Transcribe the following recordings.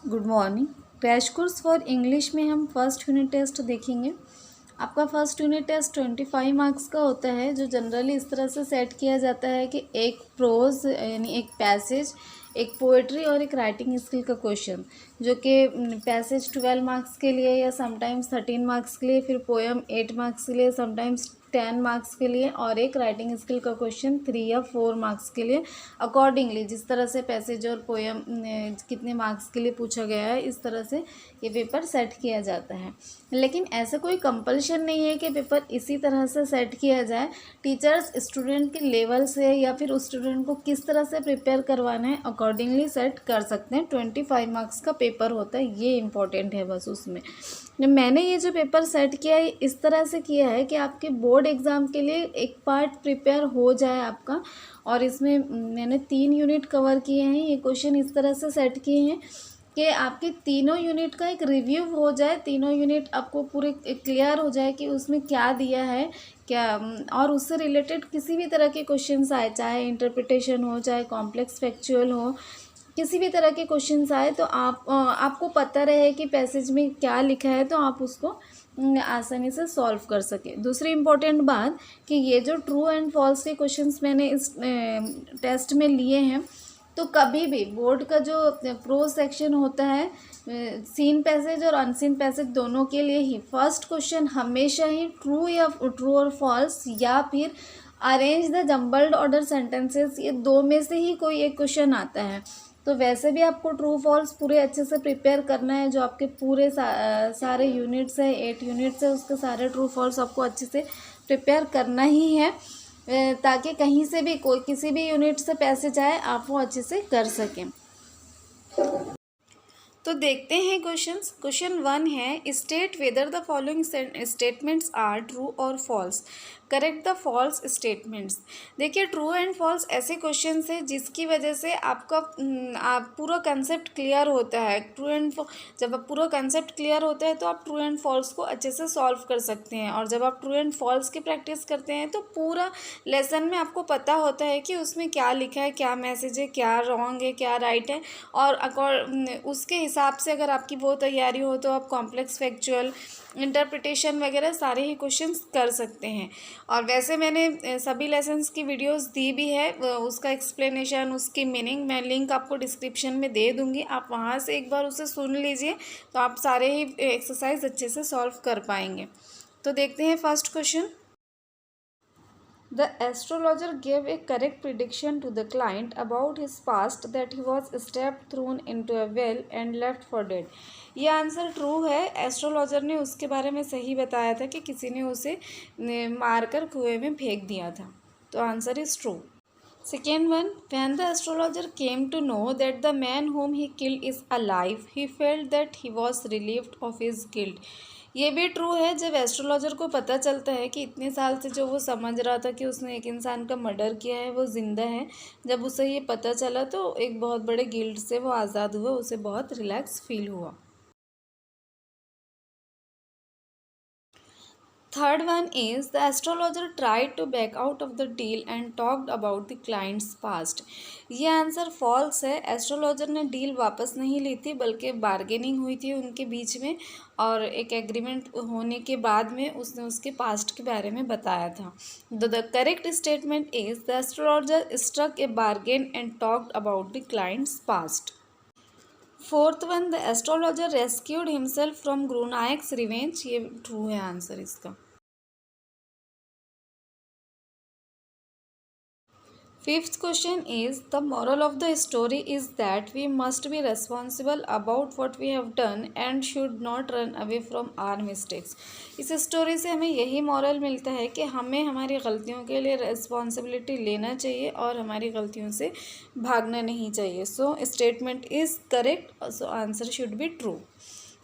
Good morning. Crash course for English में हम first unit test देखेंगे। आपका फर्स्ट यूनिट टेस्ट 25 मार्क्स का होता है, जो जनरली इस तरह से सेट किया जाता है कि एक प्रोज यानी एक पैसेज, एक पोएट्री और एक राइटिंग स्किल का क्वेश्चन, जो कि पैसेज 12 मार्क्स के लिए या समटाइम्स 13 मार्क्स के लिए, फिर पोएम 8 मार्क्स के लिए, समटाइम्स 10 मार्क्स के लिए, और एक राइटिंग स्किल का क्वेश्चन 3 या 4 मार्क्स के लिए। अकॉर्डिंगली जिस तरह से पैसेज और पोएम कितने मार्क्स के लिए पूछा गया है, इस तरह से ये पेपर सेट किया जाता है। लेकिन ऐसा कोई कंपल्शन नहीं है कि पेपर इसी तरह से सेट किया जाए। टीचर्स स्टूडेंट के लेवल से या फिर उस स्टूडेंट को किस तरह से प्रिपेयर करवाना है, अकॉर्डिंगली सेट कर सकते हैं। 25 मार्क्स का पेपर होता है, ये इंपॉर्टेंट है बस उसमें। मैंने ये जो पेपर सेट किया है इस तरह से किया है कि आपके बोर्ड एग्ज़ाम के लिए एक पार्ट प्रिपेयर हो जाए आपका। और इसमें मैंने 3 यूनिट कवर किए हैं। ये क्वेश्चन इस तरह से सेट किए हैं कि आपके तीनों यूनिट का एक रिव्यू हो जाए, तीनों यूनिट आपको पूरे क्लियर हो जाए कि उसमें क्या दिया है क्या, और उससे रिलेटेड किसी भी तरह के क्वेश्चंस आए, चाहे इंटरप्रिटेशन हो, चाहे कॉम्प्लेक्स फैक्चुअल हो, किसी भी तरह के क्वेश्चंस आए तो आपको पता रहे कि पैसेज में क्या लिखा है, तो आप उसको आसानी से सॉल्व कर सके। दूसरी इम्पोर्टेंट बात कि ये जो ट्रू एंड फॉल्स के क्वेश्चंस मैंने इस टेस्ट में लिए हैं, तो कभी भी बोर्ड का जो प्रोज सेक्शन होता है, सीन पैसेज और अनसीन पैसेज दोनों के लिए ही फर्स्ट क्वेश्चन हमेशा ही ट्रू और फॉल्स, या फिर arrange the jumbled order sentences, ये दो में से ही कोई एक क्वेश्चन आता है। तो वैसे भी आपको ट्रू फॉल्स पूरे अच्छे से प्रिपेयर करना है। जो आपके पूरे सारे यूनिट्स है, 8 यूनिट्स है, उसके सारे ट्रू फॉल्स आपको अच्छे से प्रिपेयर करना ही है, ताकि कहीं से भी कोई किसी भी यूनिट से पैसेज आए आप वो अच्छे से कर सकें। तो देखते हैं क्वेश्चंस। क्वेश्चन 1 है, state whether the following statements are true और false, correct the false statements. देखिए, ट्रू एंड फॉल्स ऐसे क्वेश्चंस हैं जिसकी वजह से आपका पूरा कंसेप्ट क्लियर होता है। जब आप पूरा कंसेप्ट क्लियर होता है तो आप ट्रू एंड फॉल्स को अच्छे से सॉल्व कर सकते हैं। और जब आप ट्रू एंड फॉल्स की प्रैक्टिस करते हैं तो पूरा लेसन में आपको पता होता है कि उसमें क्या लिखा है, क्या मैसेज है, क्या रॉन्ग है, क्या राइट है। और उसके हिसाब से अगर आपकी वो तैयारी हो तो आप कॉम्प्लेक्स फैक्चुअल, इंटरप्रिटेशन वगैरह सारे ही क्वेश्चंस कर सकते हैं। और वैसे मैंने सभी लेसन्स की वीडियोस दी भी है, उसका एक्सप्लेनेशन, उसकी मीनिंग मैं लिंक आपको डिस्क्रिप्शन में दे दूँगी, आप वहाँ से एक बार उसे सुन लीजिए, तो आप सारे ही एक्सरसाइज अच्छे से सॉल्व कर पाएंगे। तो देखते हैं first question. The astrologer gave a correct prediction to the client about his past, that he was stepped thrown into a well and left for dead. ये आंसर ट्रू है। एस्ट्रोलॉजर ने उसके बारे में सही बताया था कि किसी ने उसे मारकर कुएं में फेंक दिया था, तो answer is true. Second one, when the astrologer came to know that the man whom he killed is alive, he felt that he was relieved of his guilt. ये भी ट्रू है। जब एस्ट्रोलॉजर को पता चलता है कि इतने साल से जो वो समझ रहा था कि उसने एक इंसान का मर्डर किया है वो जिंदा है, जब उसे ये पता चला तो एक बहुत बड़े गिल्ट से वो आज़ाद हुआ, उसे बहुत रिलैक्स फील हुआ। Third one is, the astrologer tried to back out of the deal and talked about the client's past. ये आंसर फॉल्स है। एस्ट्रोलॉजर ने डील वापस नहीं ली थी, बल्कि बार्गेनिंग हुई थी उनके बीच में, और एक एग्रीमेंट होने के बाद में उसने उसके पास्ट के बारे में बताया था। The correct statement is, the astrologer struck a bargain and talked about the client's past. Fourth one, the astrologer rescued himself from Gurunayak's revenge. ये ट्रू है आंसर इसका। Fifth question is, the moral of the story is that we must be responsible about what we have done and should not run away from our mistakes. इस story से हमें यही moral मिलता है कि हमें हमारी गलतियों के लिए रिस्पॉन्सिबिलिटी लेना चाहिए और हमारी गलतियों से भागना नहीं चाहिए। So statement is correct, so answer should be true.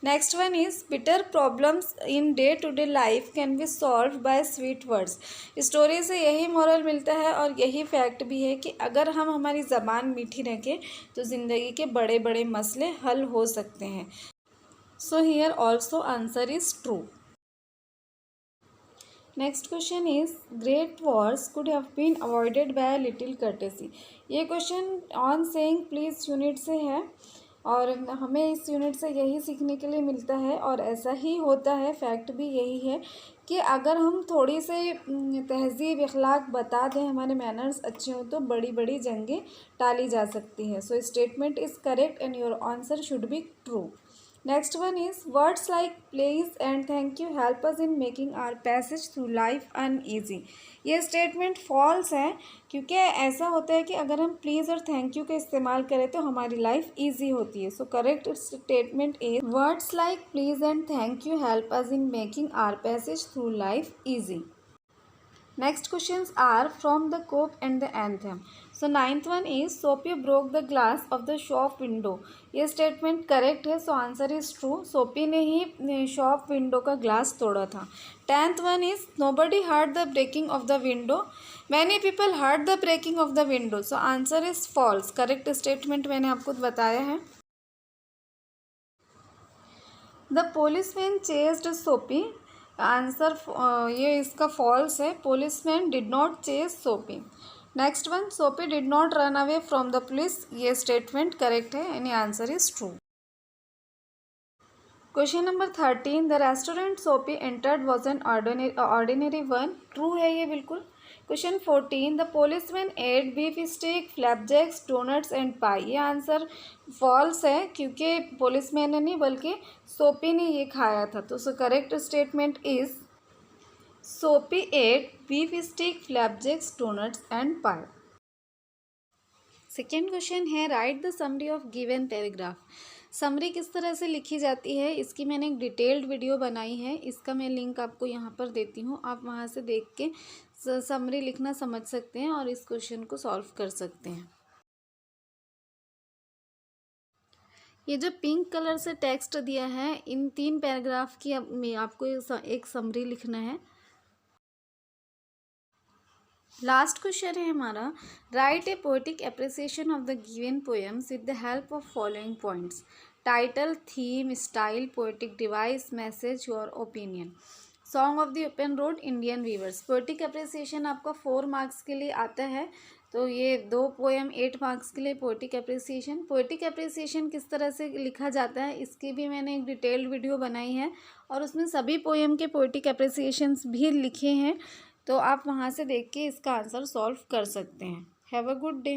Next one is, bitter problems in day to day life can be solve by sweet words. Story से यही मॉरल मिलता है और यही फैक्ट भी है कि अगर हम हमारी ज़बान मीठी रखें तो ज़िंदगी के बड़े बड़े मसले हल हो सकते हैं। So here also answer is true. Next question is, great wars could have been avoided by little courtesy. ये question on saying please unit से है। और हमें इस यूनिट से यही सीखने के लिए मिलता है और ऐसा ही होता है, फैक्ट भी यही है कि अगर हम थोड़ी से तहज़ीब अखलाक बता दें, हमारे मैनर्स अच्छे हों तो बड़ी बड़ी जंगें टाली जा सकती है। सो statement is correct and your answer should be true. Next one is words like please and thank you help us in making our passage through life uneasy। ये स्टेटमेंट फॉल्स है क्योंकि ऐसा होता है कि अगर हम प्लीज़ और थैंक यू का इस्तेमाल करें तो हमारी लाइफ ईजी होती है। So correct statement is words like please and thank you help us in making our passage through life easy. Next questions are from the Cope and the Anthem. So ninth one is Sophie broke the glass of the shop window। ये statement correct है, so answer is true. Soapy ने ही shop window का glass तोड़ा था। 10th one is nobody heard the breaking of the window, many people heard the breaking of the window. So answer is false. Correct statement मैंने आपको बताया है। The policeman chased Soapy, answer ये इसका false है। Policeman did not chase Soapy. Next one Soapy did not run away from the police, ये statement correct है यानी answer is true. Question number 13 the restaurant Soapy entered was an ordinary one, true है ये बिल्कुल। Question 14 the policeman ate beef steak flapjacks donuts and pie, ये answer false है क्योंकि policeman ने नहीं बल्कि सोपी ने ये खाया था। तो so correct statement is Soapy ate beef steak flapjacks donuts and pie. Second question है write the summary of given paragraph. Summary किस तरह से लिखी जाती है इसकी मैंने एक डिटेल्ड वीडियो बनाई है, इसका मैं लिंक आपको यहाँ पर देती हूँ। आप वहाँ से देख के समरी लिखना समझ सकते हैं और इस क्वेश्चन को सॉल्व कर सकते हैं। ये जो पिंक कलर से टेक्स्ट दिया है इन 3 पैराग्राफ की आपको एक समरी लिखना है। लास्ट क्वेश्चन है हमारा write a poetic appreciation of the given poems with the help of following points, title, theme, style, poetic device, message, your opinion. Song of the open road, Indian weavers. Poetic appreciation आपका 4 marks के लिए आता है, तो ये 2 poem 8 marks के लिए poetic appreciation. Poetic appreciation किस तरह से लिखा जाता है इसकी भी मैंने एक डिटेल्ड वीडियो बनाई है और उसमें सभी पोएम के पोएटिक एप्रिसिएशंस भी लिखे हैं, तो आप वहाँ से देख के इसका आंसर सॉल्व कर सकते हैं। Have a good day.